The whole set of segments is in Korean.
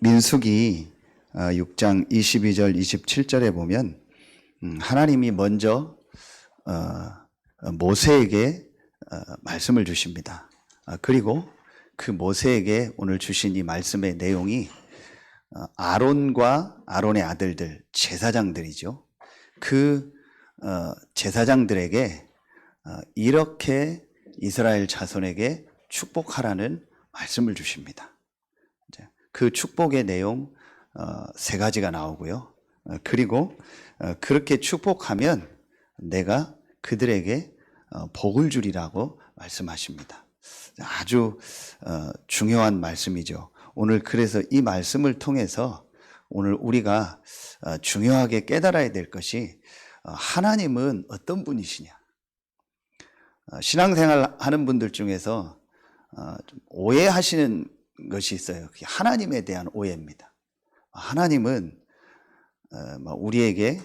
민수기 6장 22절 27절에 보면 하나님이 먼저 모세에게 말씀을 주십니다. 그리고 그 모세에게 오늘 주신 이 말씀의 내용이 아론과 아론의 아들들, 제사장들이죠. 그 제사장들에게 이렇게 이스라엘 자손에게 축복하라는 말씀을 주십니다. 그 축복의 내용 세 가지가 나오고요. 그리고 그렇게 축복하면 내가 그들에게 복을 주리라고 말씀하십니다. 아주 중요한 말씀이죠. 오늘 그래서 이 말씀을 통해서 오늘 우리가 중요하게 깨달아야 될 것이 하나님은 어떤 분이시냐. 신앙생활 하는 분들 중에서 좀 오해하시는 것이 있어요. 그게 하나님에 대한 오해입니다. 하나님은 우리에게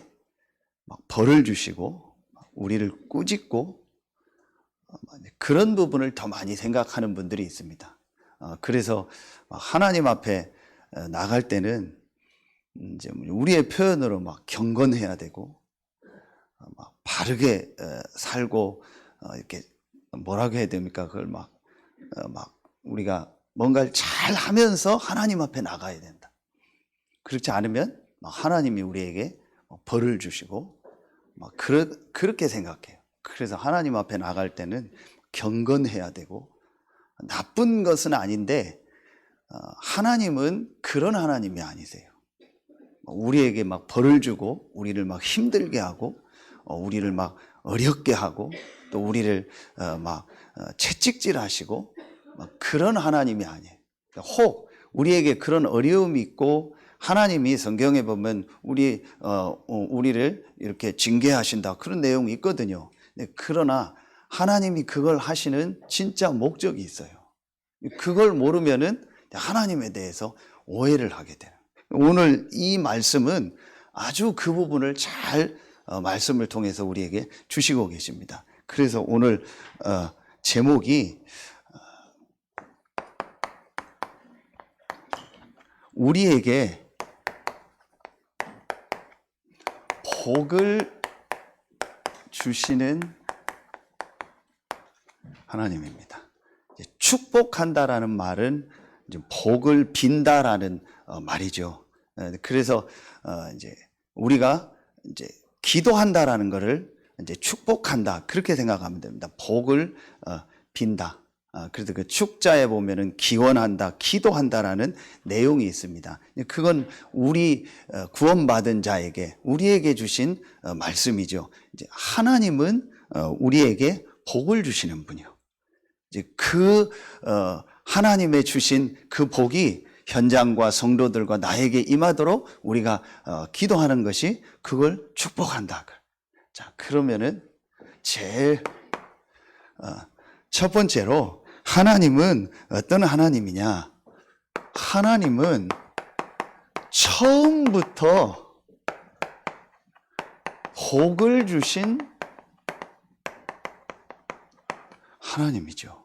벌을 주시고 우리를 꾸짖고 그런 부분을 더 많이 생각하는 분들이 있습니다. 그래서 하나님 앞에 나갈 때는 이제 우리의 표현으로 막 경건해야 되고 막 바르게 살고 이렇게 뭐라고 해야 됩니까? 그걸 막 우리가 뭔가를 잘 하면서 하나님 앞에 나가야 된다. 그렇지 않으면 하나님이 우리에게 벌을 주시고 그렇게 생각해요. 그래서 하나님 앞에 나갈 때는 경건해야 되고 나쁜 것은 아닌데 하나님은 그런 하나님이 아니세요. 우리에게 막 벌을 주고 우리를 막 힘들게 하고 우리를 막 어렵게 하고 또 우리를 막 채찍질하시고 그런 하나님이 아니에요. 혹 우리에게 그런 어려움이 있고 하나님이 성경에 보면 우리를 이렇게 징계하신다 그런 내용이 있거든요. 그러나 하나님이 그걸 하시는 진짜 목적이 있어요. 그걸 모르면은 하나님에 대해서 오해를 하게 돼요. 오늘 이 말씀은 아주 그 부분을 잘 말씀을 통해서 우리에게 주시고 계십니다. 그래서 오늘 제목이 우리에게 복을 주시는 하나님입니다. 축복한다라는 말은 이제 복을 빈다라는 말이죠. 그래서 이제 우리가 이제 기도한다라는 것을 이제 축복한다 그렇게 생각하면 됩니다. 복을 빈다. 그래서 그 축자에 보면은 기원한다, 기도한다라는 내용이 있습니다. 그건 우리 구원받은 자에게 우리에게 주신 말씀이죠. 이제 하나님은 우리에게 복을 주시는 분이요. 이제 그 하나님의 주신 그 복이 현장과 성도들과 나에게 임하도록 우리가 기도하는 것이 그걸 축복한다. 자, 그러면은 제일 첫 번째로 하나님은 어떤 하나님이냐? 하나님은 처음부터 복을 주신 하나님이죠.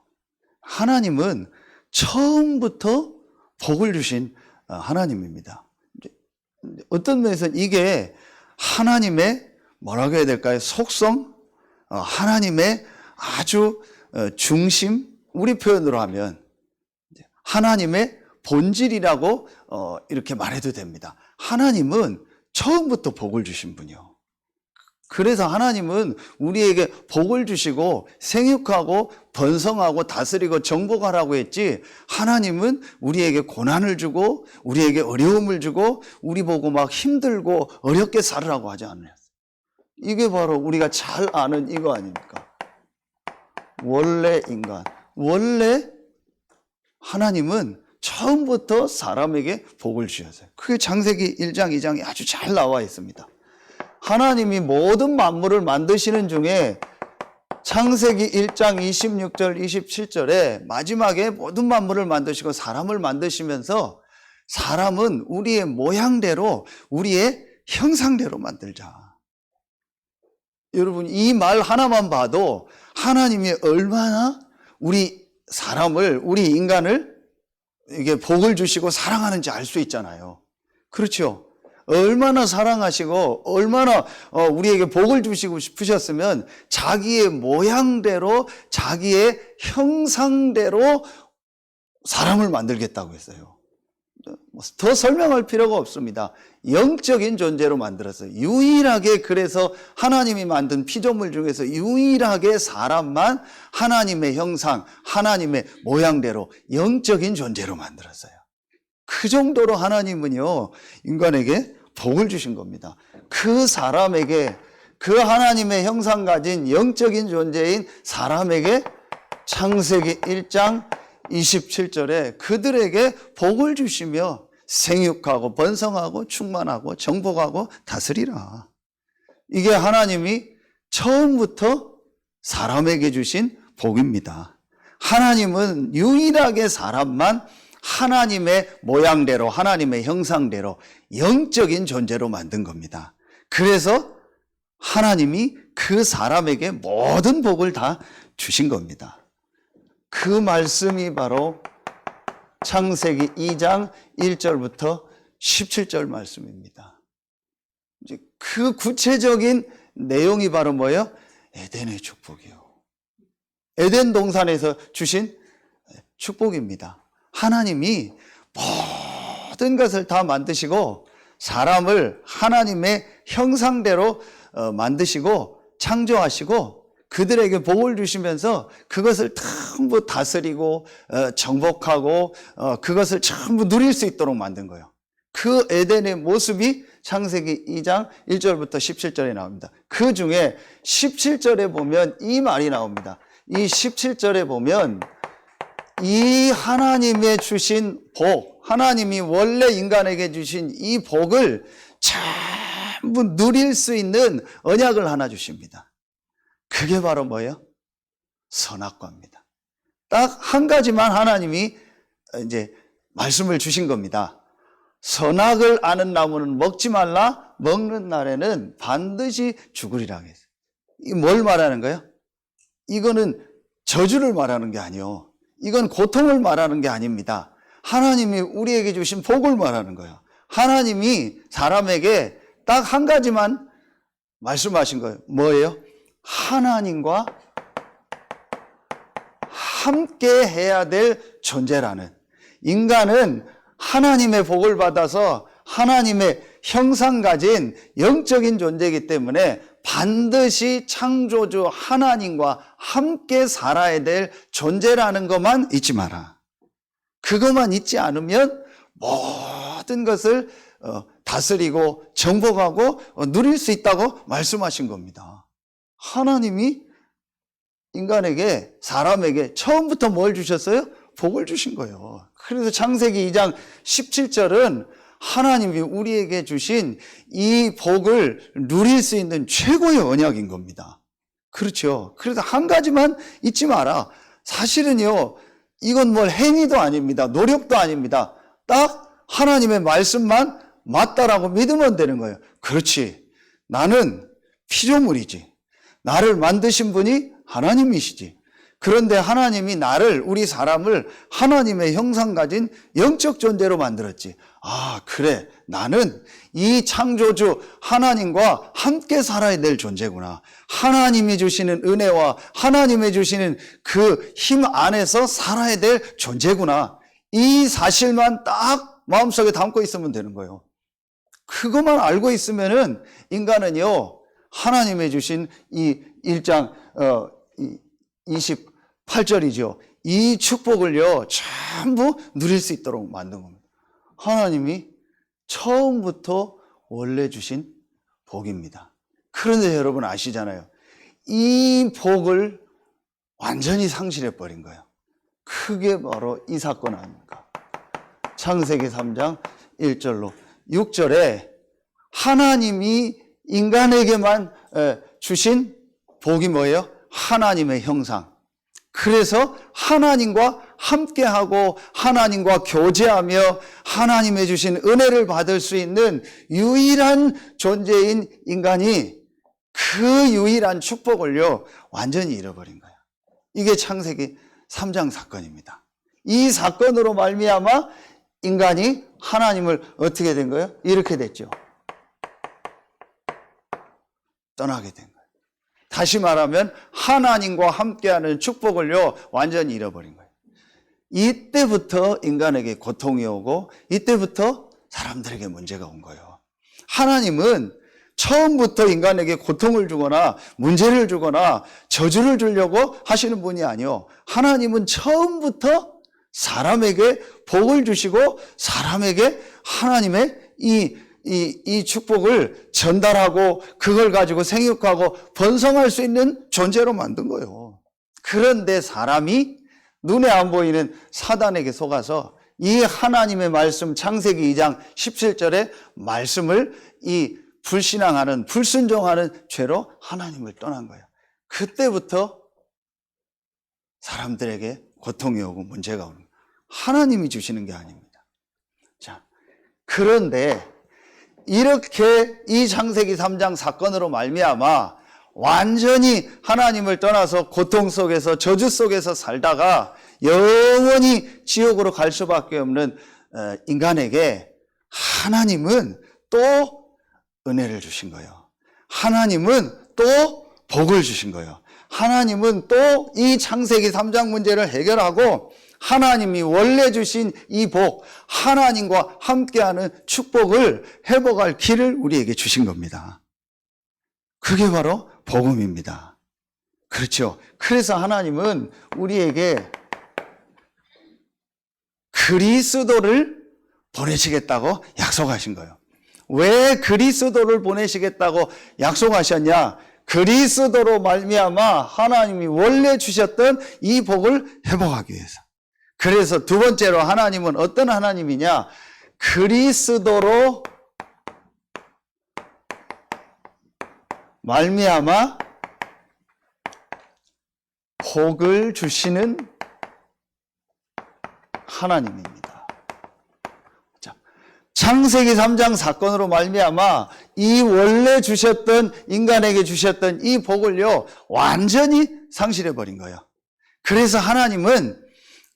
하나님은 처음부터 복을 주신 하나님입니다. 어떤 면에서 이게 하나님의 뭐라고 해야 될까요? 속성? 하나님의 아주 중심? 우리 표현으로 하면 하나님의 본질이라고 이렇게 말해도 됩니다. 하나님은 처음부터 복을 주신 분이요. 그래서 하나님은 우리에게 복을 주시고 생육하고 번성하고 다스리고 정복하라고 했지, 하나님은 우리에게 고난을 주고 우리에게 어려움을 주고 우리 보고 막 힘들고 어렵게 살으라고 하지 않았어요. 이게 바로 우리가 잘 아는 이거 아닙니까? 원래 인간, 원래 하나님은 처음부터 사람에게 복을 주셨어요. 그게 창세기 1장 2장에 아주 잘 나와 있습니다. 하나님이 모든 만물을 만드시는 중에 창세기 1장 26절 27절에 마지막에 모든 만물을 만드시고 사람을 만드시면서 사람은 우리의 모양대로 우리의 형상대로 만들자. 여러분, 이 말 하나만 봐도 하나님이 얼마나 우리 사람을, 우리 인간을 이게 복을 주시고 사랑하는지 알 수 있잖아요. 그렇죠? 얼마나 사랑하시고 얼마나 우리에게 복을 주시고 싶으셨으면 자기의 모양대로 자기의 형상대로 사람을 만들겠다고 했어요. 더 설명할 필요가 없습니다. 영적인 존재로 만들었어요. 유일하게, 그래서 하나님이 만든 피조물 중에서 유일하게 사람만 하나님의 형상, 하나님의 모양대로 영적인 존재로 만들었어요. 그 정도로 하나님은요, 인간에게 복을 주신 겁니다. 그 사람에게, 그 하나님의 형상 가진 영적인 존재인 사람에게 창세기 1장 27절에 그들에게 복을 주시며 생육하고 번성하고 충만하고 정복하고 다스리라. 이게 하나님이 처음부터 사람에게 주신 복입니다. 하나님은 유일하게 사람만 하나님의 모양대로, 하나님의 형상대로 영적인 존재로 만든 겁니다. 그래서 하나님이 그 사람에게 모든 복을 다 주신 겁니다. 그 말씀이 바로 창세기 2장 1절부터 17절 말씀입니다. 이제 그 구체적인 내용이 바로 뭐예요? 에덴의 축복이요. 에덴 동산에서 주신 축복입니다. 하나님이 모든 것을 다 만드시고 사람을 하나님의 형상대로 만드시고 창조하시고 그들에게 복을 주시면서 그것을 전부 다스리고 정복하고 그것을 전부 누릴 수 있도록 만든 거예요. 그 에덴의 모습이 창세기 2장 1절부터 17절에 나옵니다. 그 중에 17절에 보면 이 말이 나옵니다. 이 17절에 보면 이 하나님의 주신 복, 하나님이 원래 인간에게 주신 이 복을 전부 누릴 수 있는 언약을 하나 주십니다. 그게 바로 뭐예요? 선악과입니다. 딱 한 가지만 하나님이 이제 말씀을 주신 겁니다. 선악을 아는 나무는 먹지 말라, 먹는 날에는 반드시 죽으리라 했어요. 이 뭘 말하는 거예요? 이거는 저주를 말하는 게 아니에요. 이건 고통을 말하는 게 아닙니다. 하나님이 우리에게 주신 복을 말하는 거예요. 하나님이 사람에게 딱 한 가지만 말씀하신 거예요. 뭐예요? 하나님과 함께 해야 될 존재라는. 인간은 하나님의 복을 받아서 하나님의 형상 가진 영적인 존재이기 때문에 반드시 창조주 하나님과 함께 살아야 될 존재라는 것만 잊지 마라. 그것만 잊지 않으면 모든 것을 다스리고 정복하고 누릴 수 있다고 말씀하신 겁니다. 하나님이 인간에게, 사람에게 처음부터 뭘 주셨어요? 복을 주신 거예요. 그래서 창세기 2장 17절은 하나님이 우리에게 주신 이 복을 누릴 수 있는 최고의 언약인 겁니다. 그렇죠. 그래서 한 가지만 잊지 마라. 사실은요, 이건 뭘 행위도 아닙니다. 노력도 아닙니다. 딱 하나님의 말씀만 맞다라고 믿으면 되는 거예요. 그렇지. 나는 피조물이지. 나를 만드신 분이 하나님이시지. 그런데 하나님이 나를, 우리 사람을 하나님의 형상 가진 영적 존재로 만들었지. 아, 그래. 나는 이 창조주 하나님과 함께 살아야 될 존재구나. 하나님이 주시는 은혜와 하나님이 주시는 그 힘 안에서 살아야 될 존재구나. 이 사실만 딱 마음속에 담고 있으면 되는 거예요. 그것만 알고 있으면은 인간은요, 하나님이 주신 이 1장 28절이죠. 이 축복을요, 전부 누릴 수 있도록 만든 겁니다. 하나님이 처음부터 원래 주신 복입니다. 그런데 여러분 아시잖아요. 이 복을 완전히 상실해버린 거예요. 그게 바로 이 사건 아닙니까? 창세기 3장 1절로 6절에 하나님이 인간에게만 주신 복이 뭐예요? 하나님의 형상. 그래서 하나님과 함께하고 하나님과 교제하며 하나님의 주신 은혜를 받을 수 있는 유일한 존재인 인간이 그 유일한 축복을요, 완전히 잃어버린 거예요. 이게 창세기 3장 사건입니다. 이 사건으로 말미암아 인간이 하나님을 어떻게 된 거예요? 이렇게 됐죠. 떠나게 된 거예요. 다시 말하면 하나님과 함께하는 축복을요 완전히 잃어버린 거예요. 이때부터 인간에게 고통이 오고 이때부터 사람들에게 문제가 온 거예요. 하나님은 처음부터 인간에게 고통을 주거나 문제를 주거나 저주를 주려고 하시는 분이 아니요. 하나님은 처음부터 사람에게 복을 주시고 사람에게 하나님의 이 축복을 전달하고 그걸 가지고 생육하고 번성할 수 있는 존재로 만든 거예요. 그런데 사람이 눈에 안 보이는 사단에게 속아서 이 하나님의 말씀 창세기 2장 17절의 말씀을 이 불신앙하는 불순종하는 죄로 하나님을 떠난 거예요. 그때부터 사람들에게 고통이 오고 문제가 오는 거예요. 하나님이 주시는 게 아닙니다. 자, 그런데 이렇게 이 창세기 3장 사건으로 말미암아 완전히 하나님을 떠나서 고통 속에서 저주 속에서 살다가 영원히 지옥으로 갈 수밖에 없는 인간에게 하나님은 또 은혜를 주신 거예요. 하나님은 또 복을 주신 거예요. 하나님은 또 이 창세기 3장 문제를 해결하고 하나님이 원래 주신 이 복, 하나님과 함께하는 축복을 회복할 길을 우리에게 주신 겁니다. 그게 바로 복음입니다. 그렇죠. 그래서 하나님은 우리에게 그리스도를 보내시겠다고 약속하신 거예요. 왜 그리스도를 보내시겠다고 약속하셨냐? 그리스도로 말미암아 하나님이 원래 주셨던 이 복을 회복하기 위해서. 그래서 두 번째로 하나님은 어떤 하나님이냐? 그리스도로 말미암아 복을 주시는 하나님입니다. 자, 창세기 3장 사건으로 말미암아 이 원래 주셨던 인간에게 주셨던 이 복을요 완전히 상실해 버린 거예요. 그래서 하나님은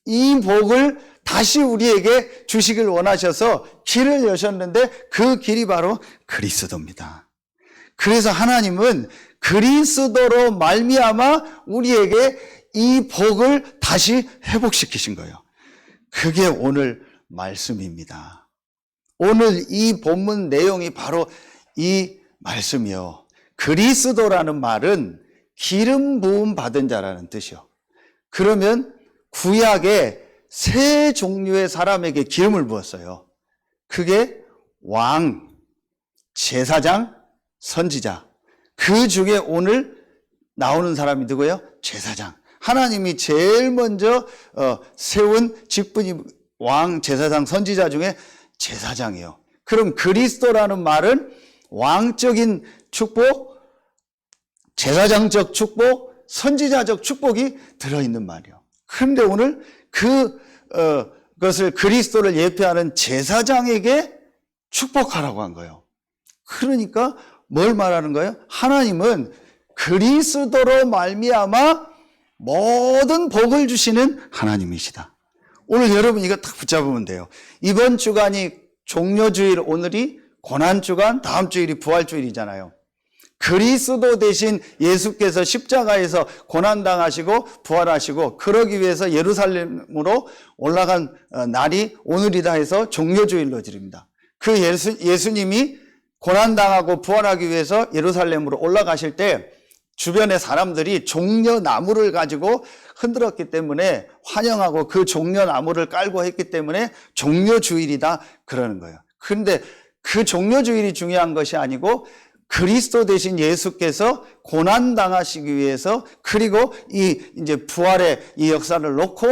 이 복을 다시 우리에게 주시길 원하셔서 길을 여셨는데 그 길이 바로 그리스도입니다. 그래서 하나님은 그리스도로 말미암아 우리에게 이 복을 다시 회복시키신 거예요. 그게 오늘 말씀입니다. 오늘 이 본문 내용이 바로 이 말씀이요. 그리스도라는 말은 기름 부음 받은 자라는 뜻이요. 그러면 구약에 세 종류의 사람에게 기름을 부었어요. 그게 왕, 제사장, 선지자. 그 중에 오늘 나오는 사람이 누구예요? 제사장. 하나님이 제일 먼저 세운 직분이 왕, 제사장, 선지자 중에 제사장이에요. 그럼 그리스도라는 말은 왕적인 축복, 제사장적 축복, 선지자적 축복이 들어있는 말이에요. 그런데 오늘 그것을 그리스도를 예표하는 제사장에게 축복하라고 한 거예요. 그러니까 뭘 말하는 거예요? 하나님은 그리스도로 말미암아 모든 복을 주시는 하나님이시다. 오늘 여러분 이거 딱 붙잡으면 돼요. 이번 주간이 종료주일, 오늘이 고난주간, 다음 주일이 부활주일이잖아요. 그리스도 대신 예수께서 십자가에서 고난당하시고 부활하시고 그러기 위해서 예루살렘으로 올라간 날이 오늘이다 해서 종료주일로 드립니다. 그 예수님이 고난당하고 부활하기 위해서 예루살렘으로 올라가실 때 주변의 사람들이 종려나무를 가지고 흔들었기 때문에 환영하고 그 종려나무를 깔고 했기 때문에 종료주일이다 그러는 거예요. 그런데 그 종료주일이 중요한 것이 아니고 그리스도 대신 예수께서 고난당하시기 위해서 그리고 이제 부활의 이 역사를 놓고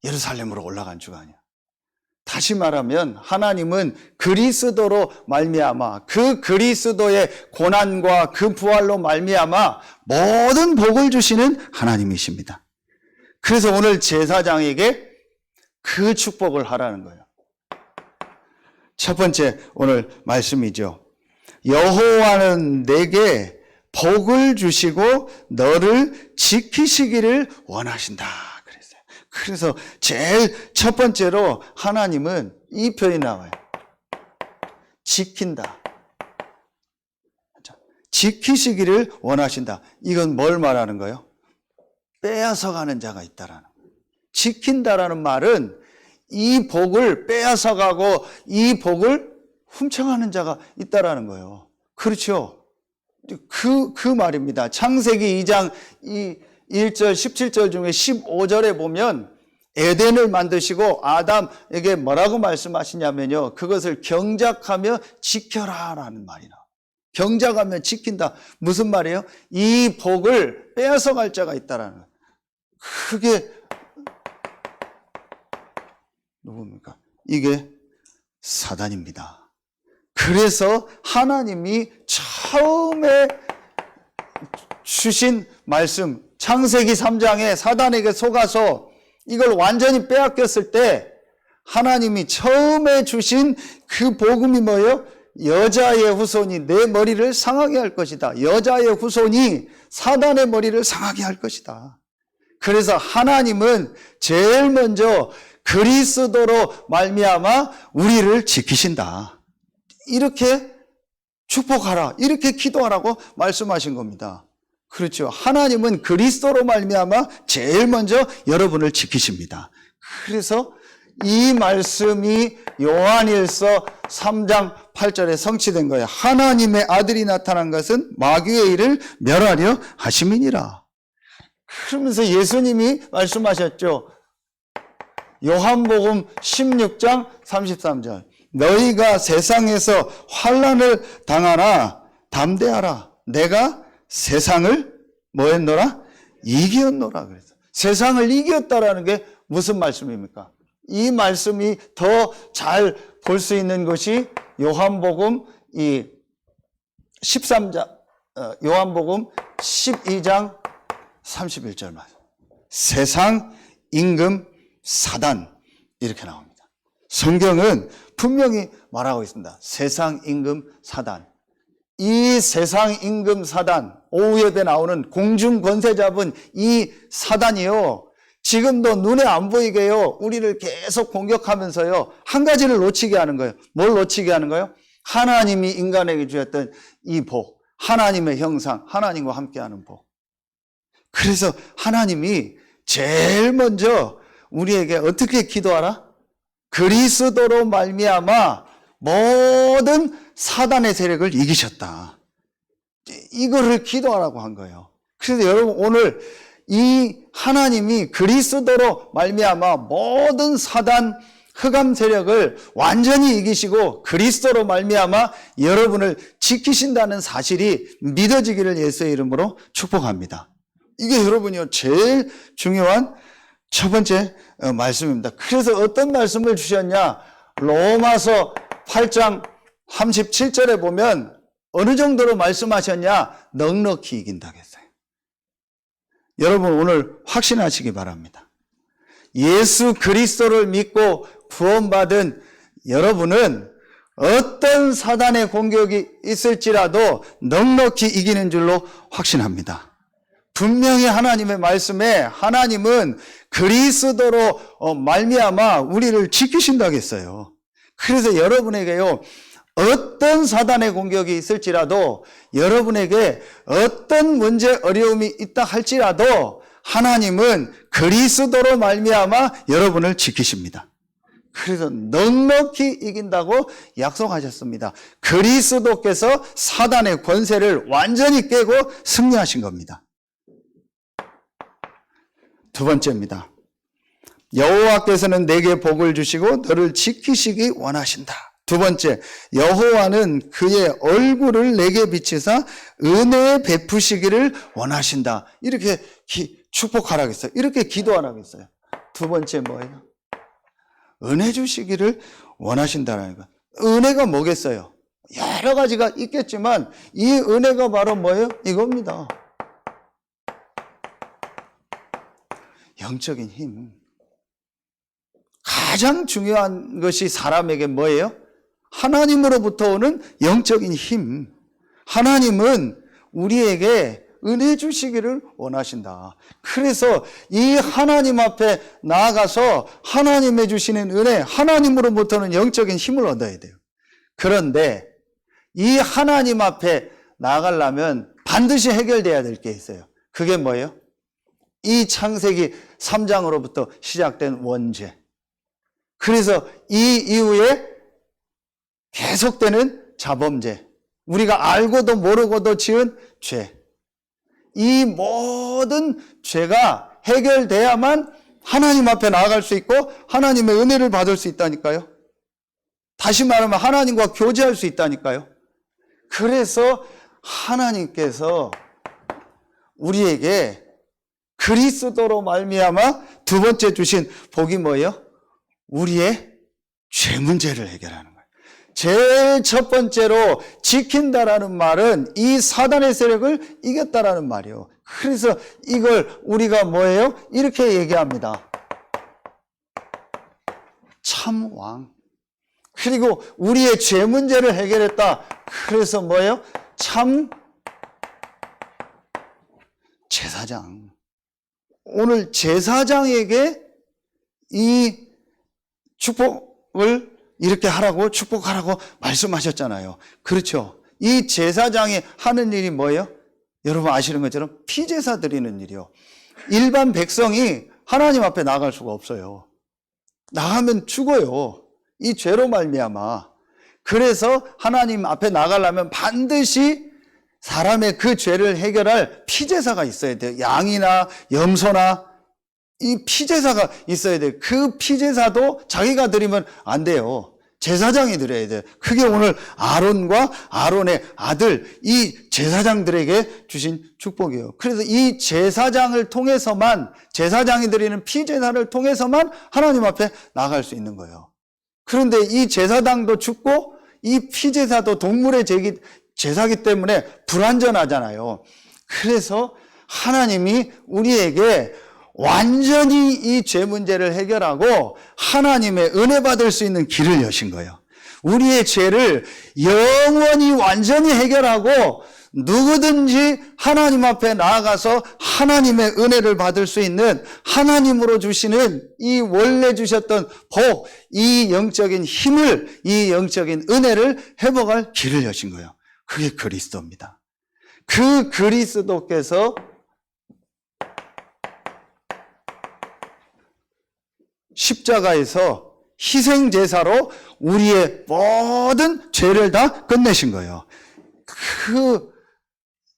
예루살렘으로 올라간 주간이야. 다시 말하면 하나님은 그리스도로 말미암아 그 그리스도의 고난과 그 부활로 말미암아 모든 복을 주시는 하나님이십니다. 그래서 오늘 제사장에게 그 축복을 하라는 거예요. 첫 번째 오늘 말씀이죠. 여호와는 내게 복을 주시고 너를 지키시기를 원하신다 그랬어요. 그래서 제일 첫 번째로 하나님은 이 표현이 나와요. 지킨다. 지키시기를 원하신다. 이건 뭘 말하는 거예요? 빼앗아가는 자가 있다라는 거예요. 지킨다라는 말은 이 복을 빼앗아가고 이 복을 훔쳐가는 자가 있다라는 거예요. 그렇죠? 그 말입니다. 창세기 2장 1절 17절 중에 15절에 보면 에덴을 만드시고 아담에게 뭐라고 말씀하시냐면요, 그것을 경작하며 지켜라라는 말이 나와요. 경작하며 지킨다. 무슨 말이에요? 이 복을 빼앗아갈 자가 있다라는 거예요. 그게 누굽니까? 이게 사단입니다. 그래서 하나님이 처음에 주신 말씀, 창세기 3장에 사단에게 속아서 이걸 완전히 빼앗겼을 때 하나님이 처음에 주신 그 복음이 뭐예요? 여자의 후손이 내 머리를 상하게 할 것이다. 여자의 후손이 사단의 머리를 상하게 할 것이다. 그래서 하나님은 제일 먼저 그리스도로 말미암아 우리를 지키신다. 이렇게 축복하라, 이렇게 기도하라고 말씀하신 겁니다. 그렇죠. 하나님은 그리스도로 말미암아 제일 먼저 여러분을 지키십니다. 그래서 이 말씀이 요한일서 3장 8절에 성취된 거예요. 하나님의 아들이 나타난 것은 마귀의 일을 멸하려 하심이니라. 그러면서 예수님이 말씀하셨죠. 요한복음 16장 33절. 너희가 세상에서 환난을 당하나 담대하라. 내가 세상을 뭐 했노라? 이겼노라 그랬어. 세상을 이겼다라는 게 무슨 말씀입니까? 이 말씀이 더 잘 볼 수 있는 것이 요한복음 12장 31절 말씀. 세상, 임금, 사단 이렇게 나옵니다. 성경은 분명히 말하고 있습니다. 세상, 임금, 사단. 이 세상, 임금, 사단, 오후 예배 나오는 공중 권세 잡은 이 사단이요, 지금도 눈에 안 보이게요, 우리를 계속 공격하면서요, 한 가지를 놓치게 하는 거예요. 뭘 놓치게 하는 거예요? 하나님이 인간에게 주셨던 이 복, 하나님의 형상, 하나님과 함께하는 복. 그래서 하나님이 제일 먼저 우리에게 어떻게 기도하라? 그리스도로 말미암아 모든 사단의 세력을 이기셨다. 이거를 기도하라고 한 거예요. 그래서 여러분, 오늘 이 하나님이 그리스도로 말미암아 모든 사단 흑암 세력을 완전히 이기시고 그리스도로 말미암아 여러분을 지키신다는 사실이 믿어지기를 예수의 이름으로 축복합니다. 이게 여러분이요, 제일 중요한 첫 번째 말씀입니다. 그래서 어떤 말씀을 주셨냐? 로마서 8장 37절에 보면 어느 정도로 말씀하셨냐? 넉넉히 이긴다고 했어요. 여러분, 오늘 확신하시기 바랍니다. 예수 그리스도를 믿고 구원받은 여러분은 어떤 사단의 공격이 있을지라도 넉넉히 이기는 줄로 확신합니다. 분명히 하나님의 말씀에 하나님은 그리스도로 말미암아 우리를 지키신다고 했어요. 그래서 여러분에게요, 어떤 사단의 공격이 있을지라도, 여러분에게 어떤 문제 어려움이 있다 할지라도 하나님은 그리스도로 말미암아 여러분을 지키십니다. 그래서 넉넉히 이긴다고 약속하셨습니다. 그리스도께서 사단의 권세를 완전히 깨고 승리하신 겁니다. 두 번째입니다. 여호와께서는 내게 복을 주시고 너를 지키시기 원하신다. 두 번째, 여호와는 그의 얼굴을 내게 비치사 은혜 베푸시기를 원하신다. 이렇게 축복하라고 했어요. 이렇게 기도하라고 했어요. 두 번째 뭐예요? 은혜 주시기를 원하신다라는 거. 은혜가 뭐겠어요? 여러 가지가 있겠지만 이 은혜가 바로 뭐예요? 이겁니다. 영적인 힘. 가장 중요한 것이 사람에게 뭐예요? 하나님으로부터 오는 영적인 힘. 하나님은 우리에게 은혜 주시기를 원하신다. 그래서 이 하나님 앞에 나아가서 하나님의 주시는 은혜, 하나님으로부터는 영적인 힘을 얻어야 돼요. 그런데 이 하나님 앞에 나아가려면 반드시 해결돼야 될 게 있어요. 그게 뭐예요? 이 창세기 3장으로부터 시작된 원죄. 그래서 이 이후에 계속되는 자범죄. 우리가 알고도 모르고도 지은 죄. 이 모든 죄가 해결돼야만 하나님 앞에 나아갈 수 있고 하나님의 은혜를 받을 수 있다니까요. 다시 말하면 하나님과 교제할 수 있다니까요. 그래서 하나님께서 우리에게 그리스도로 말미암아 두 번째 주신 복이 뭐예요? 우리의 죄 문제를 해결하는 거예요. 제일 첫 번째로 지킨다라는 말은 이 사단의 세력을 이겼다라는 말이에요. 그래서 이걸 우리가 뭐예요? 이렇게 얘기합니다. 참왕. 그리고 우리의 죄 문제를 해결했다. 그래서 뭐예요? 참 제사장. 오늘 제사장에게 이 축복을 이렇게 하라고 축복하라고 말씀하셨잖아요. 그렇죠. 이 제사장이 하는 일이 뭐예요? 여러분 아시는 것처럼 피제사 드리는 일이요. 일반 백성이 하나님 앞에 나갈 수가 없어요. 나가면 죽어요. 이 죄로 말미암아. 그래서 하나님 앞에 나가려면 반드시 사람의 그 죄를 해결할 피제사가 있어야 돼요. 양이나 염소나 이 피제사가 있어야 돼요. 그 피제사도 자기가 드리면 안 돼요. 제사장이 드려야 돼요. 그게 오늘 아론과 아론의 아들 이 제사장들에게 주신 축복이에요. 그래서 이 제사장을 통해서만, 제사장이 드리는 피제사를 통해서만 하나님 앞에 나갈 수 있는 거예요. 그런데 이 제사장도 죽고 이 피제사도 동물의 제사기 때문에 불완전하잖아요. 그래서 하나님이 우리에게 완전히 이 죄 문제를 해결하고 하나님의 은혜 받을 수 있는 길을 여신 거예요. 우리의 죄를 영원히 완전히 해결하고 누구든지 하나님 앞에 나아가서 하나님의 은혜를 받을 수 있는 하나님으로 주시는 이 원래 주셨던 복, 이 영적인 힘을, 이 영적인 은혜를 회복할 길을 여신 거예요. 그게 그리스도입니다. 그 그리스도께서 십자가에서 희생제사로 우리의 모든 죄를 다 끝내신 거예요. 그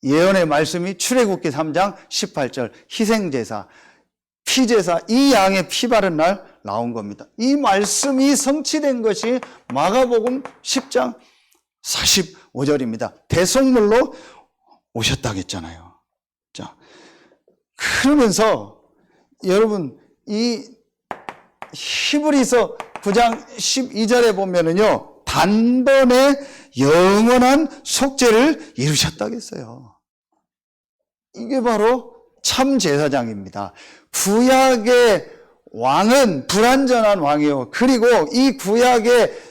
예언의 말씀이 출애굽기 3장 18절 희생제사, 피제사, 이 양의 피 바른 날 나온 겁니다. 이 말씀이 성취된 것이 마가복음 10장 45절입니다. 대속물로 오셨다고 했잖아요. 자, 그러면서 여러분 이 히브리서 9장 12절에 보면은요, 단번에 영원한 속죄를 이루셨다고 했어요. 이게 바로 참 제사장입니다. 구약의 왕은 불완전한 왕이요. 그리고 이 구약의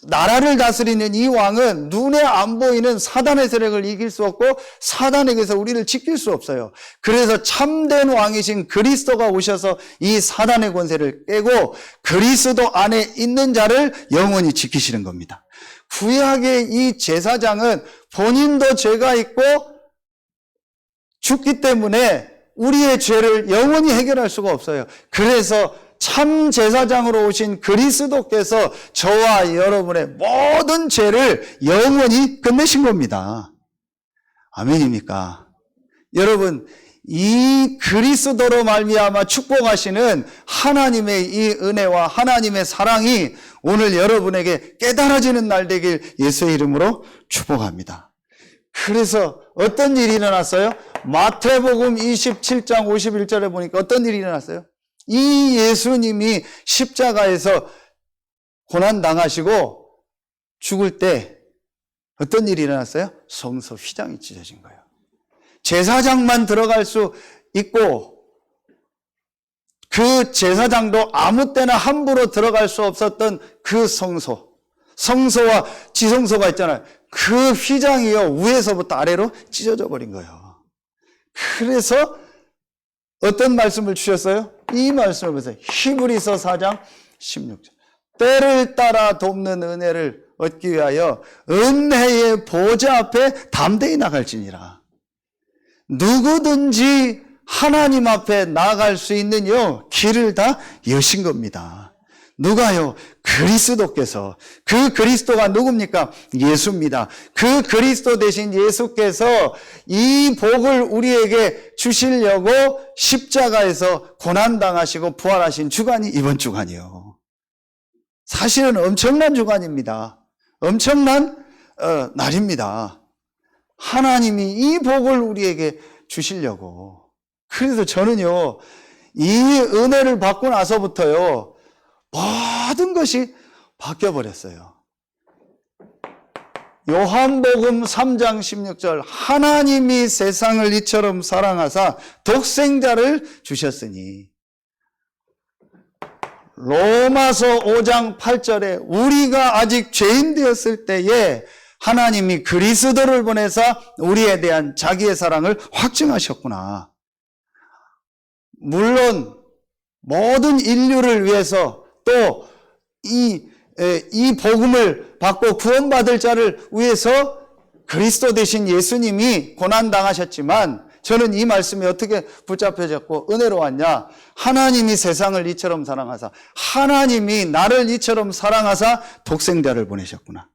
나라를 다스리는 이 왕은 눈에 안 보이는 사단의 세력을 이길 수 없고 사단에게서 우리를 지킬 수 없어요. 그래서 참된 왕이신 그리스도가 오셔서 이 사단의 권세를 깨고 그리스도 안에 있는 자를 영원히 지키시는 겁니다. 구약의 이 제사장은 본인도 죄가 있고 죽기 때문에 우리의 죄를 영원히 해결할 수가 없어요. 그래서 참 제사장으로 오신 그리스도께서 저와 여러분의 모든 죄를 영원히 끝내신 겁니다. 아멘입니까? 여러분, 이 그리스도로 말미암아 축복하시는 하나님의 이 은혜와 하나님의 사랑이 오늘 여러분에게 깨달아지는 날 되길 예수의 이름으로 축복합니다. 그래서 어떤 일이 일어났어요? 마태복음 27장 51절에 보니까 어떤 일이 일어났어요? 이 예수님이 십자가에서 고난당하시고 죽을 때 어떤 일이 일어났어요? 성소 휘장이 찢어진 거예요. 제사장만 들어갈 수 있고 그 제사장도 아무 때나 함부로 들어갈 수 없었던 그 성소와 지성소가 있잖아요. 그 휘장이요 위에서부터 아래로 찢어져 버린 거예요. 그래서 어떤 말씀을 주셨어요? 이 말씀을 보세요. 히브리서 4장 16절. 때를 따라 돕는 은혜를 얻기 위하여 은혜의 보좌 앞에 담대히 나갈지니라. 누구든지 하나님 앞에 나아갈 수 있는 길을 다 여신 겁니다. 누가요? 그리스도께서. 그 그리스도가 누굽니까? 예수입니다. 그 그리스도 대신 예수께서 이 복을 우리에게 주시려고 십자가에서 고난당하시고 부활하신 주간이 이번 주간이요. 사실은 엄청난 주간입니다. 엄청난 날입니다. 하나님이 이 복을 우리에게 주시려고. 그래서 저는요, 이 은혜를 받고 나서부터요, 모든 것이 바뀌어버렸어요. 요한복음 3장 16절, 하나님이 세상을 이처럼 사랑하사 독생자를 주셨으니. 로마서 5장 8절에 우리가 아직 죄인 되었을 때에 하나님이 그리스도를 보내사 우리에 대한 자기의 사랑을 확증하셨구나. 물론 모든 인류를 위해서 또 이 복음을 받고 구원받을 자를 위해서 그리스도 되신 예수님이 고난당하셨지만, 저는 이 말씀이 어떻게 붙잡혀졌고 은혜로웠냐? 하나님이 세상을 이처럼 사랑하사, 하나님이 나를 이처럼 사랑하사 독생자를 보내셨구나.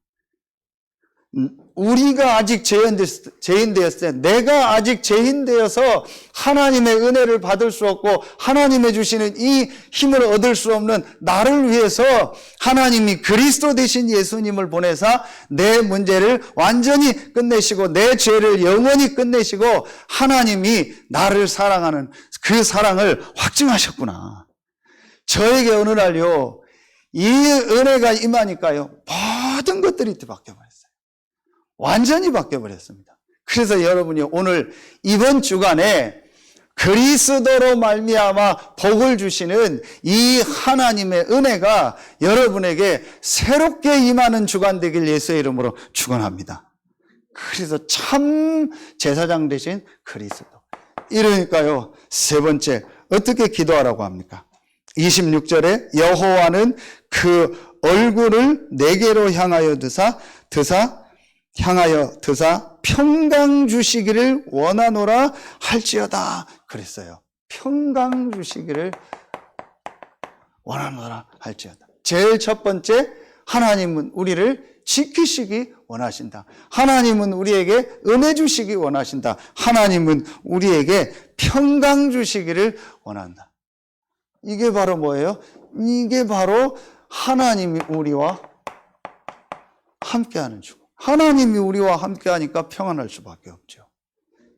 우리가 아직 죄인 되었을 때, 내가 아직 죄인 되어서 하나님의 은혜를 받을 수 없고 하나님의 주시는 이 힘을 얻을 수 없는 나를 위해서 하나님이 그리스도 되신 예수님을 보내사 내 문제를 완전히 끝내시고 내 죄를 영원히 끝내시고 하나님이 나를 사랑하는 그 사랑을 확증하셨구나. 저에게 어느 날요, 이 은혜가 임하니까요, 모든 것들이 바뀌어버렸어요. 완전히 바뀌어버렸습니다. 그래서 여러분이 오늘 이번 주간에 그리스도로 말미암아 복을 주시는 이 하나님의 은혜가 여러분에게 새롭게 임하는 주간 되길 예수의 이름으로 축원합니다. 그래서 참 제사장 되신 그리스도. 이러니까요, 세 번째 어떻게 기도하라고 합니까? 26절에 여호와는 그 얼굴을 내게로 향하여 드사 평강 주시기를 원하노라 할지어다 그랬어요. 평강 주시기를 원하노라 할지어다. 제일 첫 번째, 하나님은 우리를 지키시기 원하신다. 하나님은 우리에게 은혜 주시기 원하신다. 하나님은 우리에게 평강 주시기를 원한다. 이게 바로 뭐예요? 이게 바로 하나님이 우리와 함께하는 주. 하나님이 우리와 함께하니까 평안할 수밖에 없죠.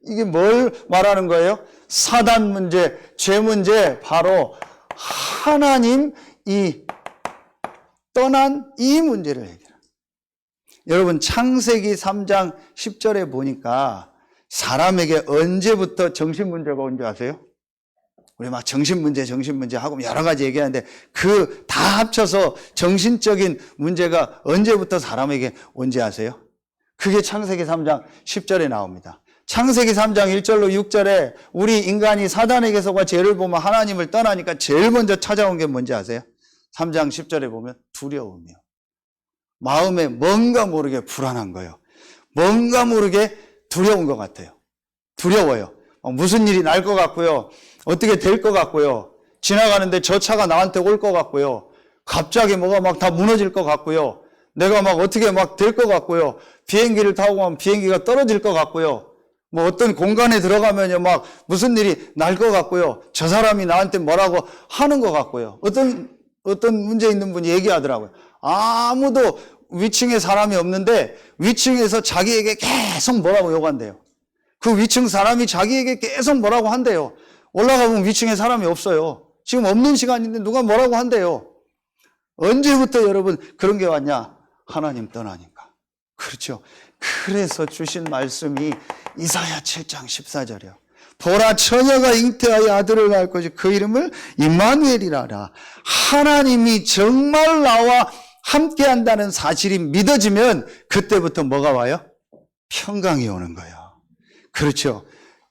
이게 뭘 말하는 거예요? 사단 문제, 죄 문제, 바로 하나님이 떠난 이 문제를 해결합니다. 여러분, 창세기 3장 10절에 보니까 사람에게 언제부터 정신 문제가 온 줄 아세요? 우리 막 정신 문제 하고 여러 가지 얘기하는데 그 다 합쳐서 정신적인 문제가 언제부터 사람에게 온지 아세요? 그게 창세기 3장 10절에 나옵니다. 창세기 3장 1절로 6절에 우리 인간이 사단에게서가 죄를 보면 하나님을 떠나니까 제일 먼저 찾아온 게 뭔지 아세요? 3장 10절에 보면 두려움이요. 마음에 뭔가 모르게 불안한 거예요. 뭔가 모르게 두려운 것 같아요. 두려워요. 무슨 일이 날 것 같고요. 어떻게 될 것 같고요. 지나가는데 저 차가 나한테 올 것 같고요. 갑자기 뭐가 막 다 무너질 것 같고요. 내가 막 어떻게 막 될 것 같고요. 비행기를 타고 가면 비행기가 떨어질 것 같고요. 뭐 어떤 공간에 들어가면요 막 무슨 일이 날 것 같고요. 저 사람이 나한테 뭐라고 하는 것 같고요. 어떤 문제 있는 분이 얘기하더라고요. 아무도 위층에 사람이 없는데 위층에서 자기에게 계속 뭐라고 욕한대요. 그 위층 사람이 자기에게 계속 뭐라고 한대요. 올라가보면 위층에 사람이 없어요. 지금 없는 시간인데 누가 뭐라고 한대요. 언제부터 여러분 그런 게 왔냐? 하나님 떠나니까. 그렇죠. 그래서 주신 말씀이 이사야 7장 14절이요. 보라, 처녀가 잉태하여 아들을 낳을 것이 그 이름을 임마누엘이라라. 하나님이 정말 나와 함께 한다는 사실이 믿어지면 그때부터 뭐가 와요? 평강이 오는 거예요. 그렇죠.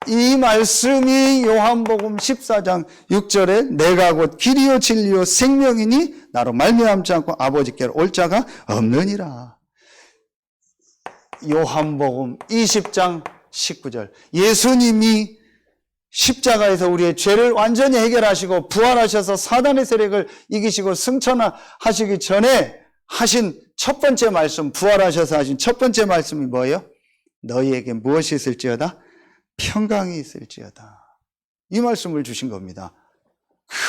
이 말씀이 요한복음 14장 6절에 내가 곧 길이요 진리요 생명이니 나로 말미암지 않고 아버지께로 올 자가 없느니라. 요한복음 20장 19절. 예수님이 십자가에서 우리의 죄를 완전히 해결하시고 부활하셔서 사단의 세력을 이기시고 승천하시기 전에 하신 첫 번째 말씀, 부활하셔서 하신 첫 번째 말씀이 뭐예요? 너희에게 무엇이 있을지어다? 평강이 있을지어다. 이 말씀을 주신 겁니다.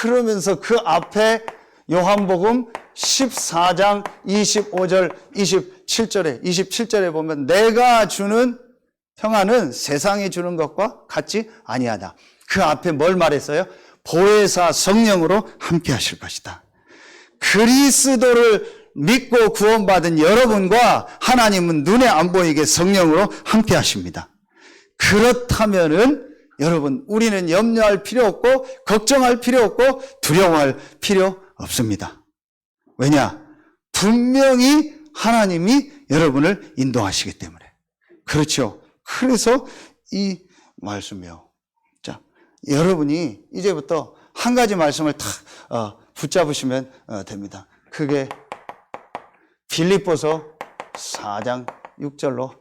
그러면서 그 앞에 요한복음 14장 25절, 27절에 보면 내가 주는 평안은 세상이 주는 것과 같지 아니하다. 그 앞에 뭘 말했어요? 보혜사 성령으로 함께 하실 것이다. 그리스도를 믿고 구원받은 여러분과 하나님은 눈에 안 보이게 성령으로 함께 하십니다. 그렇다면은 여러분, 우리는 염려할 필요 없고 걱정할 필요 없고 두려워할 필요 없습니다. 왜냐? 분명히 하나님이 여러분을 인도하시기 때문에. 그렇죠. 그래서 이 말씀이요. 자, 여러분이 이제부터 한 가지 말씀을 딱 붙잡으시면 됩니다. 그게 빌립보서 4장 6절로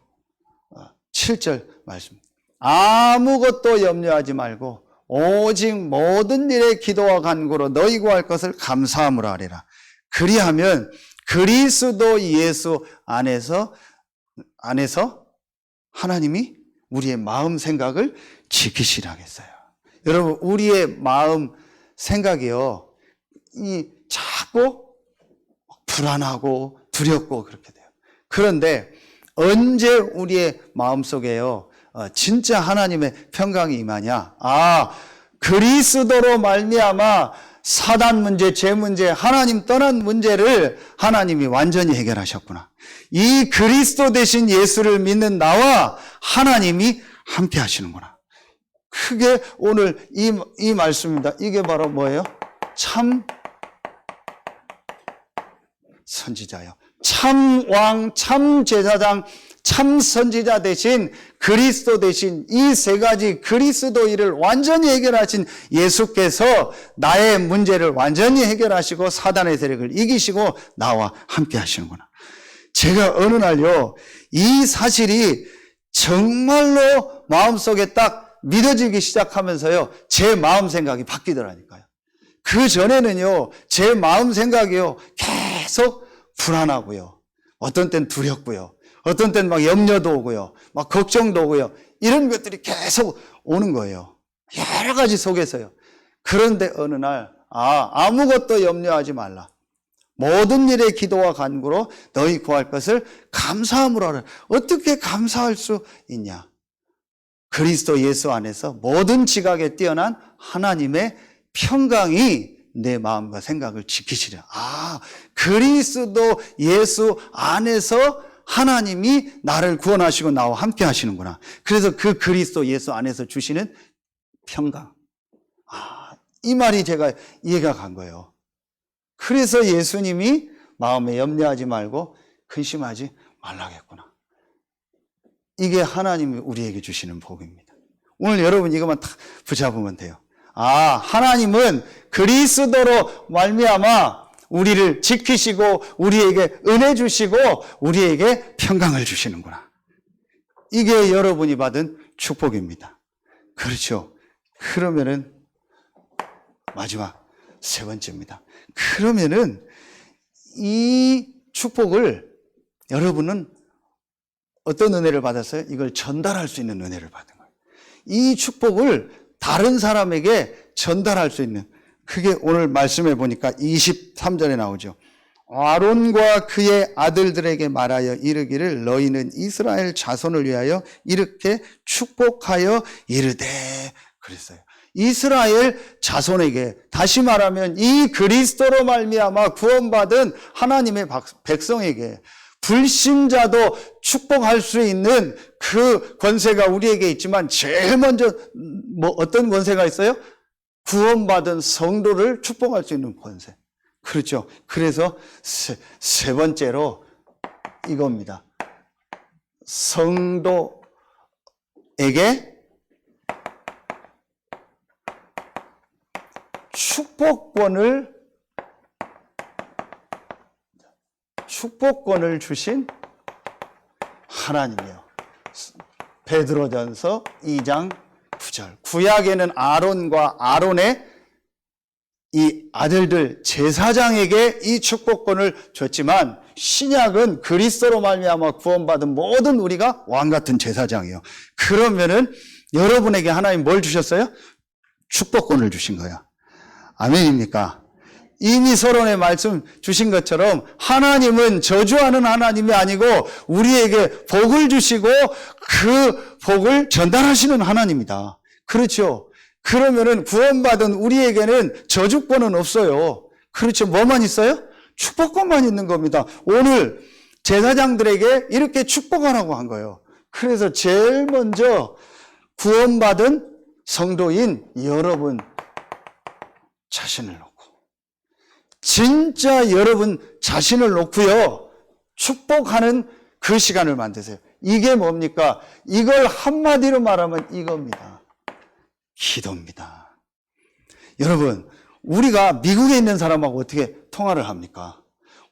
7절 말씀. 아무것도 염려하지 말고 오직 모든 일에 기도와 간구로 너희 구할 것을 감사함으로 하리라. 그리하면 그리스도 예수 안에서 하나님이 우리의 마음 생각을 지키시라 하겠어요. 여러분, 우리의 마음 생각이요, 자꾸 불안하고 두렵고 그렇게 돼요. 그런데 언제 우리의 마음속에요 진짜 하나님의 평강이 임하냐? 그리스도로 말미암아 사단 문제, 죄 문제, 하나님 떠난 문제를 하나님이 완전히 해결하셨구나. 이 그리스도 대신 예수를 믿는 나와 하나님이 함께 하시는구나. 그게 오늘 이 말씀입니다. 이게 바로 뭐예요? 참 선지자요. 참 왕, 참 제사장, 참 선지자 대신 그리스도 대신 이 세 가지 그리스도 일을 완전히 해결하신 예수께서 나의 문제를 완전히 해결하시고 사단의 세력을 이기시고 나와 함께 하시는구나. 제가 어느 날요, 이 사실이 정말로 마음속에 딱 믿어지기 시작하면서요, 제 마음 생각이 바뀌더라니까요. 그 전에는요, 제 마음 생각이요, 계속 불안하고요, 어떤 땐 두렵고요, 어떤 땐 막 염려도 오고요, 막 걱정도 오고요, 이런 것들이 계속 오는 거예요. 여러 가지 속에서요. 그런데 어느 날, 아무것도 염려하지 말라. 모든 일에 기도와 간구로 너희 구할 것을 감사함으로 하라. 어떻게 감사할 수 있냐? 그리스도 예수 안에서 모든 지각에 뛰어난 하나님의 평강이 내 마음과 생각을 지키시라. 그리스도 예수 안에서 하나님이 나를 구원하시고 나와 함께 하시는구나. 그래서 그 그리스도 예수 안에서 주시는 평강. 이 말이 제가 이해가 간 거예요. 그래서 예수님이 마음에 염려하지 말고 근심하지 말라겠구나. 이게 하나님이 우리에게 주시는 복입니다. 오늘 여러분 이것만 딱 붙잡으면 돼요. 하나님은 그리스도로 말미암아 우리를 지키시고 우리에게 은혜 주시고 우리에게 평강을 주시는구나. 이게 여러분이 받은 축복입니다. 그렇죠. 그러면은 마지막 세 번째입니다. 그러면은 이 축복을 여러분은 어떤 은혜를 받았어요? 이걸 전달할 수 있는 은혜를 받은 거예요. 이 축복을 다른 사람에게 전달할 수 있는, 그게 오늘 말씀해 보니까 23절에 나오죠. 아론과 그의 아들들에게 말하여 이르기를 너희는 이스라엘 자손을 위하여 이렇게 축복하여 이르되 그랬어요. 이스라엘 자손에게, 다시 말하면 이 그리스도로 말미암아 구원받은 하나님의 백성에게, 불신자도 축복할 수 있는 그 권세가 우리에게 있지만 제일 먼저 어떤 권세가 있어요? 구원받은 성도를 축복할 수 있는 권세. 그렇죠. 그래서 세 번째로 이겁니다. 성도에게 축복권을 주신 하나님이요. 베드로전서 2장 9절. 구약에는 아론과 아론의 이 아들들 제사장에게 이 축복권을 줬지만 신약은 그리스도로 말미암아 구원받은 모든 우리가 왕 같은 제사장이에요. 그러면은 여러분에게 하나님 뭘 주셨어요? 축복권을 주신 거야. 아멘입니까? 이미 서론에 말씀 주신 것처럼 하나님은 저주하는 하나님이 아니고 우리에게 복을 주시고 그 복을 전달하시는 하나님이다. 그렇죠? 그러면은 구원받은 우리에게는 저주권은 없어요. 그렇죠? 뭐만 있어요? 축복권만 있는 겁니다. 오늘 제사장들에게 이렇게 축복하라고 한 거예요. 그래서 제일 먼저 구원받은 성도인 여러분 자신을 놓고, 진짜 여러분 자신을 놓고요, 축복하는 그 시간을 만드세요. 이게 뭡니까? 이걸 한마디로 말하면 이겁니다. 기도입니다. 여러분, 우리가 미국에 있는 사람하고 어떻게 통화를 합니까?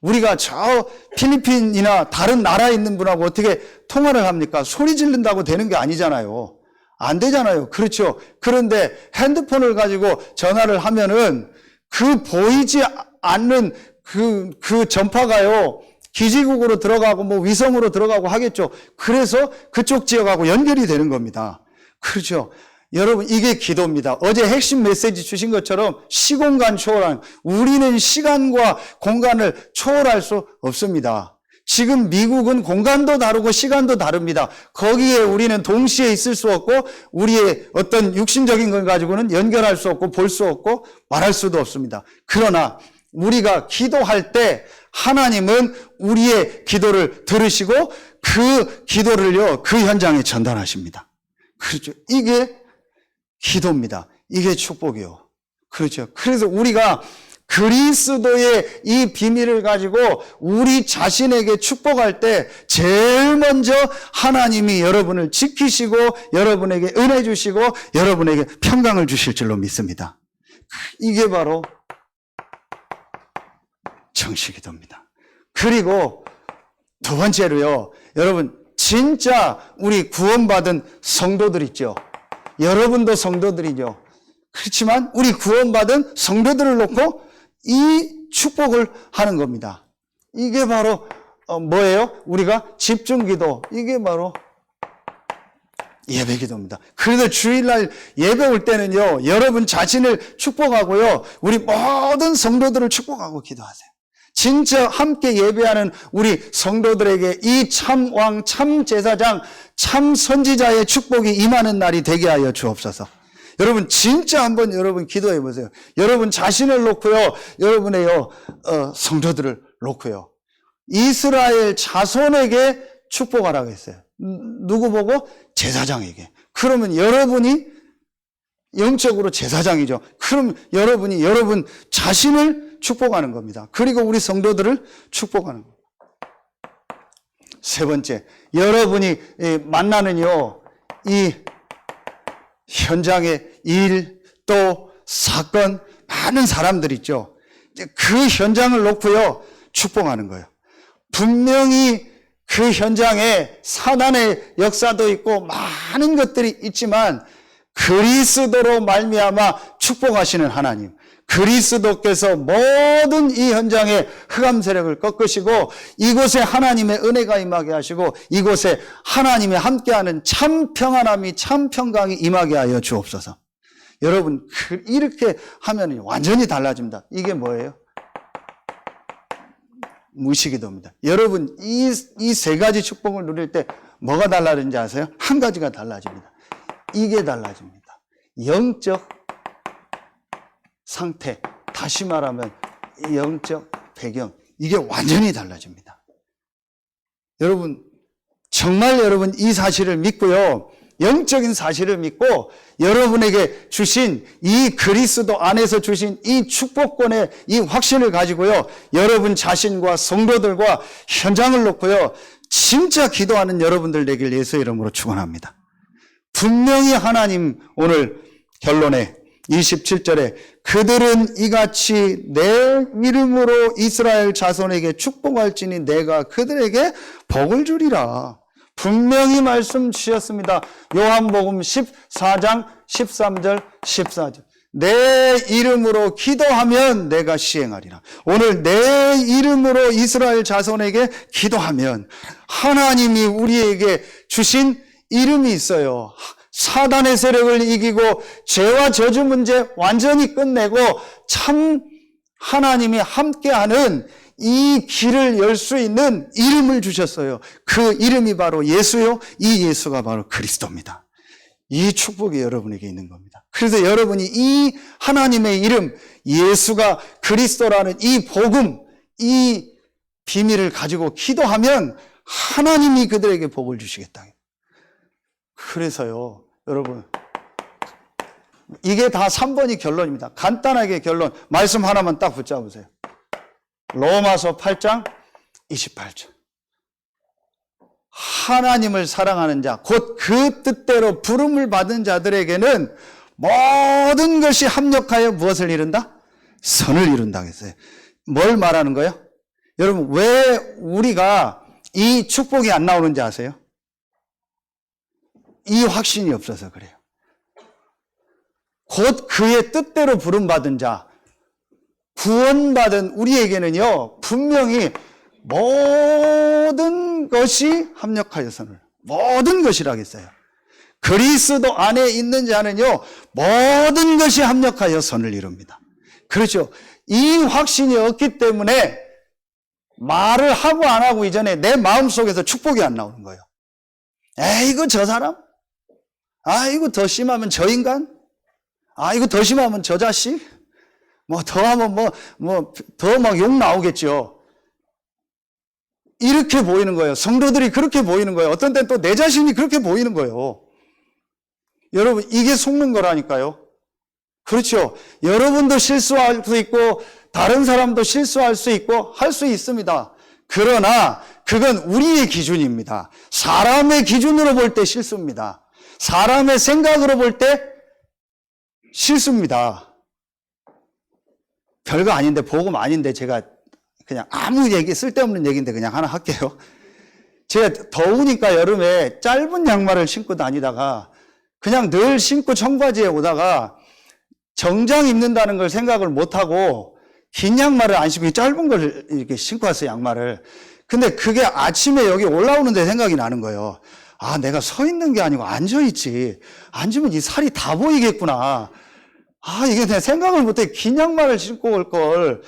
우리가 저 필리핀이나 다른 나라에 있는 분하고 어떻게 통화를 합니까? 소리 지른다고 되는 게 아니잖아요. 안 되잖아요. 그렇죠? 그런데 핸드폰을 가지고 전화를 하면은 그 보이지 않는 그 전파가요, 기지국으로 들어가고 뭐 위성으로 들어가고 하겠죠. 그래서 그쪽 지역하고 연결이 되는 겁니다. 그렇죠? 여러분, 이게 기도입니다. 어제 핵심 메시지 주신 것처럼 시공간 초월한, 우리는 시간과 공간을 초월할 수 없습니다. 지금 미국은 공간도 다르고 시간도 다릅니다. 거기에 우리는 동시에 있을 수 없고 우리의 어떤 육신적인 걸 가지고는 연결할 수 없고 볼 수 없고 말할 수도 없습니다. 그러나 우리가 기도할 때 하나님은 우리의 기도를 들으시고 그 기도를요, 그 현장에 전달하십니다. 그렇죠? 이게 기도입니다. 이게 축복이요. 그렇죠? 그래서 우리가 그리스도의 이 비밀을 가지고 우리 자신에게 축복할 때 제일 먼저 하나님이 여러분을 지키시고 여러분에게 은혜 주시고 여러분에게 평강을 주실 줄로 믿습니다. 이게 바로 정식기도입니다. 그리고 두 번째로요, 여러분, 진짜 우리 구원받은 성도들 있죠. 여러분도 성도들이죠. 그렇지만 우리 구원받은 성도들을 놓고 이 축복을 하는 겁니다. 이게 바로 뭐예요? 우리가 집중기도, 이게 바로 예배기도입니다. 그래서 주일날 예배 올 때는요, 여러분 자신을 축복하고요, 우리 모든 성도들을 축복하고 기도하세요. 진짜 함께 예배하는 우리 성도들에게 이 참왕, 참제사장, 참선지자의 축복이 임하는 날이 되게 하여 주옵소서. 여러분 진짜 한번 여러분 기도해 보세요. 여러분 자신을 놓고요, 여러분의 성도들을 놓고요, 이스라엘 자손에게 축복하라고 했어요. 누구 보고? 제사장에게. 그러면 여러분이 영적으로 제사장이죠. 그럼 여러분이 여러분 자신을 축복하는 겁니다. 그리고 우리 성도들을 축복하는 겁니다. 세 번째, 여러분이 만나는요, 이 현장의 일, 또 사건, 많은 사람들 있죠. 그 현장을 놓고요, 축복하는 거예요. 분명히 그 현장에 사단의 역사도 있고 많은 것들이 있지만 그리스도로 말미암아 축복하시는 하나님, 그리스도께서 모든 이 현장의 흑암 세력을 꺾으시고 이곳에 하나님의 은혜가 임하게 하시고 이곳에 하나님의 함께하는 참 평안함이, 참 평강이 임하게 하여 주옵소서. 여러분 이렇게 하면 완전히 달라집니다. 이게 뭐예요? 무시기도입니다. 여러분 이 세 가지 축복을 누릴 때 뭐가 달라지는지 아세요? 한 가지가 달라집니다. 이게 달라집니다. 영적 상태, 다시 말하면 영적 배경, 이게 완전히 달라집니다. 여러분 정말 여러분 이 사실을 믿고요, 영적인 사실을 믿고 여러분에게 주신 이 그리스도 안에서 주신 이 축복권의 이 확신을 가지고요, 여러분 자신과 성도들과 현장을 놓고요, 진짜 기도하는 여러분들 되길 예수의 이름으로 축원합니다. 분명히 하나님 오늘 결론에 27절에 그들은 이같이 내 이름으로 이스라엘 자손에게 축복할지니 내가 그들에게 복을 주리라. 분명히 말씀 주셨습니다. 요한복음 14장 13절 14절. 내 이름으로 기도하면 내가 시행하리라. 오늘 내 이름으로 이스라엘 자손에게 기도하면 하나님이 우리에게 주신 이름이 있어요. 사단의 세력을 이기고 죄와 저주 문제 완전히 끝내고 참 하나님이 함께하는 이 길을 열 수 있는 이름을 주셨어요. 그 이름이 바로 예수요. 이 예수가 바로 그리스도입니다. 이 축복이 여러분에게 있는 겁니다. 그래서 여러분이 이 하나님의 이름, 예수가 그리스도라는 이 복음, 이 비밀을 가지고 기도하면 하나님이 그들에게 복을 주시겠다. 그래서요, 여러분, 이게 다 3번이 결론입니다. 간단하게 결론, 말씀 하나만 딱 붙잡으세요. 로마서 8장 28절. 하나님을 사랑하는 자, 곧 그 뜻대로 부름을 받은 자들에게는 모든 것이 합력하여 무엇을 이룬다? 선을 이룬다 했어요. 뭘 말하는 거예요? 여러분, 왜 우리가 이 축복이 안 나오는지 아세요? 이 확신이 없어서 그래요. 곧 그의 뜻대로 부름받은 자, 구원받은 우리에게는요, 분명히 모든 것이 합력하여서는, 모든 것이라고 했어요. 그리스도 안에 있는 자는요, 모든 것이 합력하여 선을 이룹니다. 그렇죠. 이 확신이 없기 때문에 말을 하고 안 하고 이전에 내 마음속에서 축복이 안 나오는 거예요. 이거 저 사람? 이거 더 심하면 저 인간? 이거 더 심하면 저 자식? 더 하면 더 막 욕 나오겠죠. 이렇게 보이는 거예요. 성도들이 그렇게 보이는 거예요. 어떤 때는 또 내 자신이 그렇게 보이는 거예요. 여러분, 이게 속는 거라니까요. 그렇죠. 여러분도 실수할 수 있고 다른 사람도 실수할 수 있고 할 수 있습니다. 그러나 그건 우리의 기준입니다. 사람의 기준으로 볼 때 실수입니다. 사람의 생각으로 볼 때 실수입니다. 별거 아닌데, 복음 아닌데 제가 그냥 아무 얘기, 쓸데없는 얘기인데 그냥 하나 할게요. 제가 더우니까 여름에 짧은 양말을 신고 다니다가 그냥 늘 신고 청바지에 오다가 정장 입는다는 걸 생각을 못하고 긴 양말을 안 신고 짧은 걸 이렇게 신고 왔어요, 양말을. 근데 그게 아침에 여기 올라오는데 생각이 나는 거예요. 내가 서 있는 게 아니고 앉아있지. 앉으면 이 살이 다 보이겠구나. 이게 내가 생각을 못해. 긴 양말을 신고 올 걸.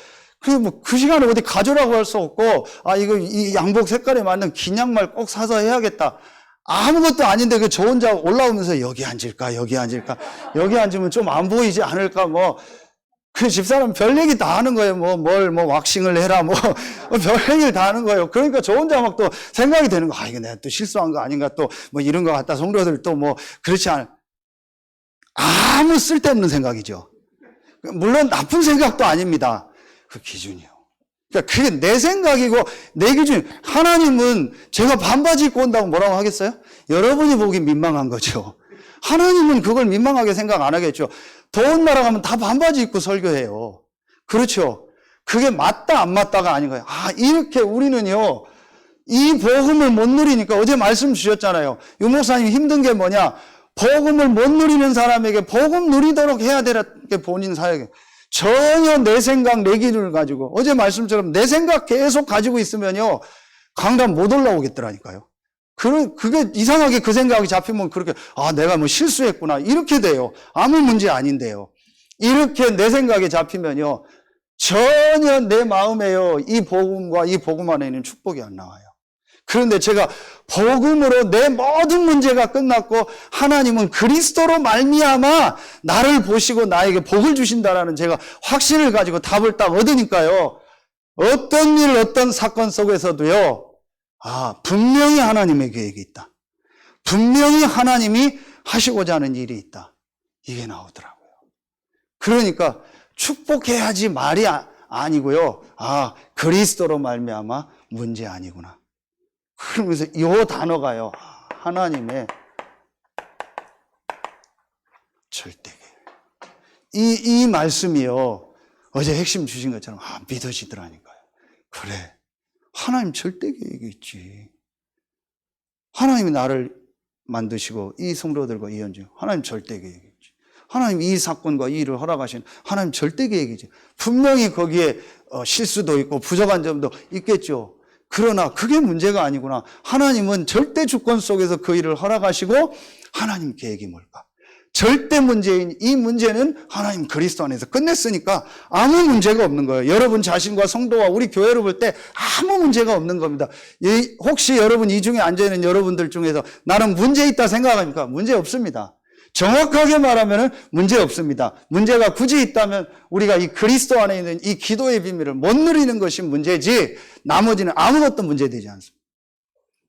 그 시간에 어디 가져라고 할 수 없고, 이거 이 양복 색깔에 맞는 긴 양말 꼭 사서 해야겠다. 아무것도 아닌데 저 혼자 올라오면서 여기 앉을까, 여기 앉을까, 여기 앉으면 좀 안 보이지 않을까, 그 집사람 별 얘기 다 하는 거예요. 왁싱을 해라, 별 얘기를 다 하는 거예요. 그러니까 저 혼자 막 또 생각이 되는 거. 이거 내가 또 실수한 거 아닌가, 또 이런 거 같다. 성도들 또 그렇지 않아. 아무 쓸데없는 생각이죠. 물론 나쁜 생각도 아닙니다. 그 기준이요. 그러니까 그게 내 생각이고 내 기준. 하나님은 제가 반바지 입고 온다고 뭐라고 하겠어요? 여러분이 보기 민망한 거죠. 하나님은 그걸 민망하게 생각 안 하겠죠. 더운 나라 가면 다 반바지 입고 설교해요. 그렇죠. 그게 맞다 안 맞다가 아닌 거예요. 이렇게 우리는요, 이 복음을 못 누리니까 어제 말씀 주셨잖아요. 유 목사님 힘든 게 뭐냐? 복음을 못 누리는 사람에게 복음 누리도록 해야 되는 게 본인 사역이에요. 전혀 내 생각, 내 기준을 가지고, 어제 말씀처럼 내 생각 계속 가지고 있으면요, 강단 못 올라오겠더라니까요. 그게 이상하게 그 생각이 잡히면 그렇게, 내가 실수했구나. 이렇게 돼요. 아무 문제 아닌데요. 이렇게 내 생각에 잡히면요, 전혀 내 마음에요, 이 복음과 이 복음 안에 있는 축복이 안 나와요. 그런데 제가 복음으로 내 모든 문제가 끝났고 하나님은 그리스도로 말미암아 나를 보시고 나에게 복을 주신다라는 제가 확신을 가지고 답을 딱 얻으니까요. 어떤 일, 어떤 사건 속에서도요. 분명히 하나님의 계획이 있다. 분명히 하나님이 하시고자 하는 일이 있다. 이게 나오더라고요. 그러니까 축복해야지 말이 아니고요. 그리스도로 말미암아 문제 아니구나. 그러면서 이 단어가요, 하나님의 절대계획. 이 말씀이요. 어제 핵심 주신 것처럼 믿어지더라니까요. 그래. 하나님 절대 계획이 있지. 하나님이 나를 만드시고 이 성도들과 이현주 하나님 절대 계획이 있지. 하나님 이 사건과 이 일을 허락하신 하나님 절대 계획이지. 분명히 거기에 실수도 있고 부족한 점도 있겠죠. 그러나 그게 문제가 아니구나. 하나님은 절대 주권 속에서 그 일을 허락하시고 하나님 계획이 뭘까? 절대 문제인 이 문제는 하나님 그리스도 안에서 끝냈으니까 아무 문제가 없는 거예요. 여러분 자신과 성도와 우리 교회를 볼 때 아무 문제가 없는 겁니다. 혹시 여러분 이 중에 앉아있는 여러분들 중에서 나는 문제 있다 생각합니까? 문제 없습니다. 정확하게 말하면 문제 없습니다. 문제가 굳이 있다면 우리가 이 그리스도 안에 있는 이 기도의 비밀을 못 누리는 것이 문제지 나머지는 아무것도 문제되지 않습니다.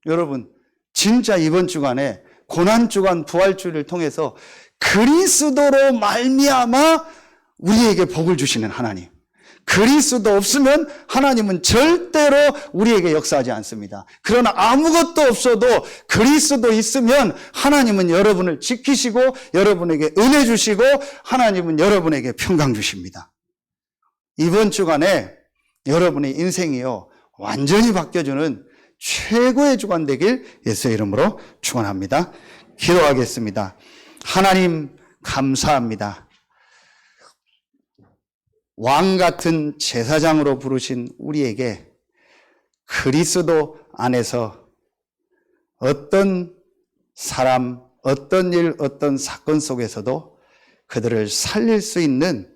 여러분 진짜 이번 주간에 고난주간 부활주를 통해서 그리스도로 말미암아 우리에게 복을 주시는 하나님. 그리스도 없으면 하나님은 절대로 우리에게 역사하지 않습니다. 그러나 아무것도 없어도 그리스도 있으면 하나님은 여러분을 지키시고 여러분에게 은혜 주시고 하나님은 여러분에게 평강 주십니다. 이번 주간에 여러분의 인생이요 완전히 바뀌어주는 최고의 주간 되길 예수의 이름으로 축원합니다. 기도하겠습니다. 하나님 감사합니다. 왕 같은 제사장으로 부르신 우리에게 그리스도 안에서 어떤 사람, 어떤 일, 어떤 사건 속에서도 그들을 살릴 수 있는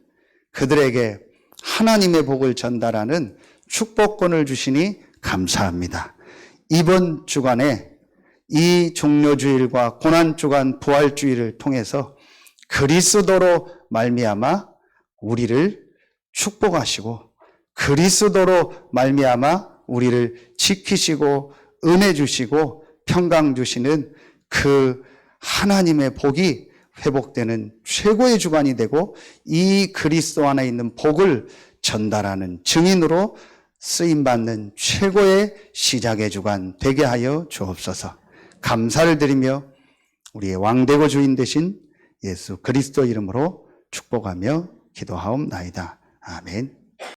그들에게 하나님의 복을 전달하는 축복권을 주시니 감사합니다. 이번 주간에 이 종료주일과 고난주간 부활주일을 통해서 그리스도로 말미암아 우리를 축복하시고 그리스도로 말미암아 우리를 지키시고 은혜 주시고 평강 주시는 그 하나님의 복이 회복되는 최고의 주간이 되고 이 그리스도 안에 있는 복을 전달하는 증인으로 쓰임받는 최고의 시작의 주간 되게 하여 주옵소서. 감사를 드리며 우리의 왕되고 주인 되신 예수 그리스도 이름으로 축복하며 기도하옵나이다. 아멘.